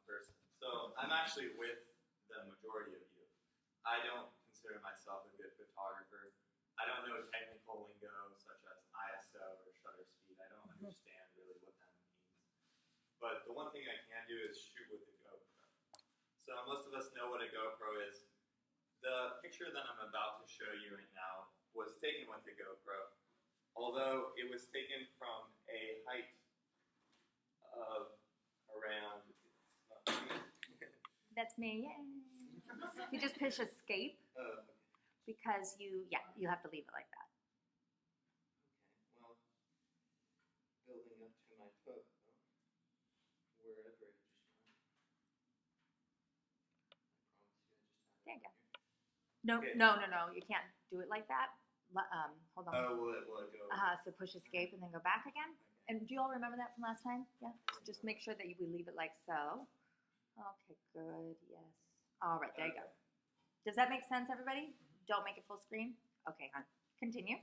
person. So I'm actually with the majority of you. I don't consider myself a good photographer. I don't know technical lingo such as ISO or shutter speed. I don't understand really what that means. But the one thing I can do is shoot with a GoPro. So most of us know what a GoPro is. The picture that I'm about to show you right now was taken with a GoPro, although it was taken from a height of around. That's me. Yay. You just push escape because you have to leave it like that. Okay, well, building up to my foot, wherever it just went. I promise you, I just have it. There you go. here. No, Okay. no, you can't do it like that. Hold on. Oh, will it go? So push escape and then go back again. Okay. And do you all remember that from last time? Yeah. Just make sure that we leave it like so. Okay, good. Yes. All right, there you go. Does that make sense, everybody? Don't make it full screen. Okay, hon. Continue.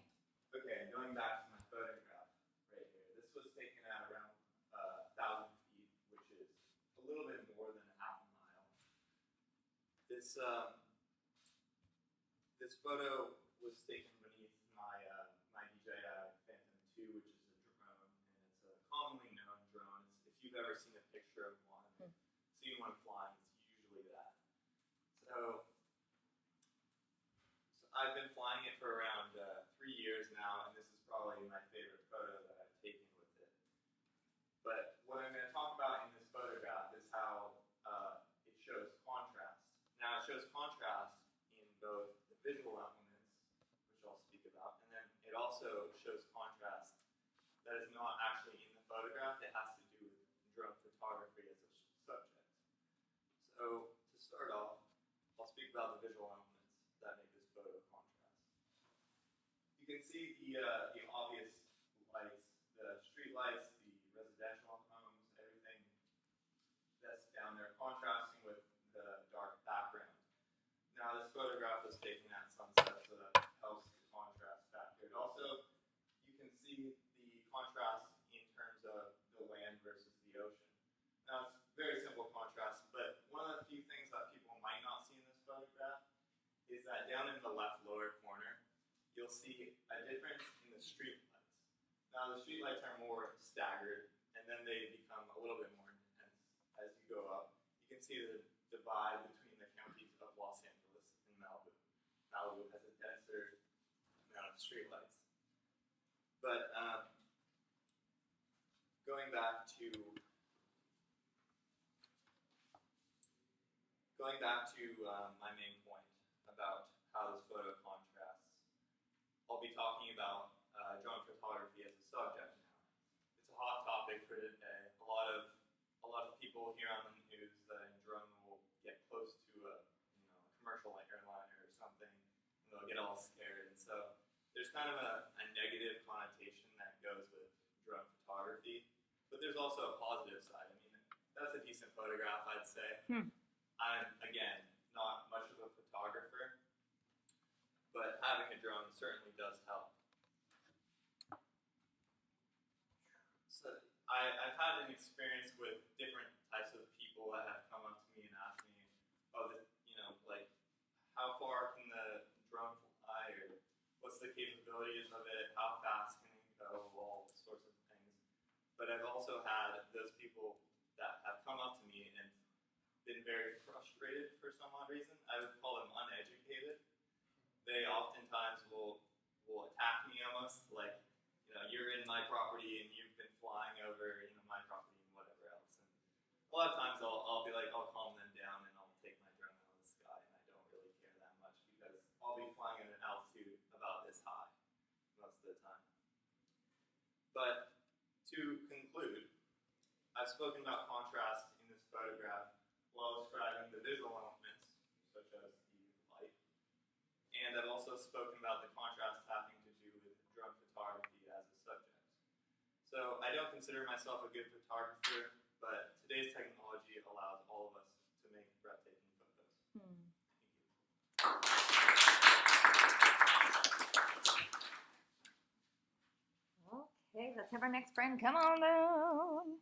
Okay, going back to my photograph right here. This was taken at around 1,000 feet, which is a little bit more than half a mile. This this photo was taken beneath my DJI Phantom 2, which is a drone, and it's a commonly known drone. If you've ever seen a picture of one, seen one flying, it's usually that. So I've been flying it for around 3 years now, and this is probably my favorite photo that I've taken with it. But what I'm going to talk about in this photograph is how it shows contrast. Now it shows contrast in both the visual elements, which I'll speak about, and then it also shows contrast that is not actually in the photograph. It has to do with drone photography as a subject. So to start off, I'll speak about the visual elements that make this photo contrast. You can see the obvious lights, the street lights, the residential homes, everything that's down there contrasting with the dark background. Now this photograph was taken at sunset, so that helps the contrast factor. Also, you can see the contrast in terms of the land versus the ocean. Now it's very simple contrast, but one of the few things that people might not see in this photograph is that down in the left lower corner, you'll see a difference in the street lights. Now the street lights are more staggered, and then they become a little bit more intense as you go up. You can see the divide between the counties of Los Angeles and Malibu. Malibu has a denser amount of street lights. But going back to my main point about how this photo contrasts, I'll be talking about drone photography as a subject now. It's a hot topic for today. A lot of people hear on the news that a drone will get close to a commercial airliner or something, and they'll get all scared. And so there's kind of a negative connotation that goes with drone photography, but there's also a positive side. I mean, that's a decent photograph, I'd say. I'm, again, not much of a photographer, but having a drone certainly does help. So I've had an experience with different types of people that have come up to me and asked me, like, how far can the drone fly, or what's the capabilities of it, how fast can it go, all sorts of things. But I've also had those people that have come up to me and been very frustrated for some odd reason. I would call them uneducated. They oftentimes will attack me almost, like, you're in my property and you've been flying over my property and whatever else. And a lot of times I'll be like, I'll calm them down and I'll take my drone out of the sky, and I don't really care that much because I'll be flying at an altitude about this high most of the time. But to conclude, I've spoken about contrast in this photograph while describing the visual elements, such as the light. And I've also spoken about the contrast having to do with drone photography as a subject. So I don't consider myself a good photographer, but today's technology allows all of us to make breathtaking photos. Thank you. Okay, let's have our next friend come on down.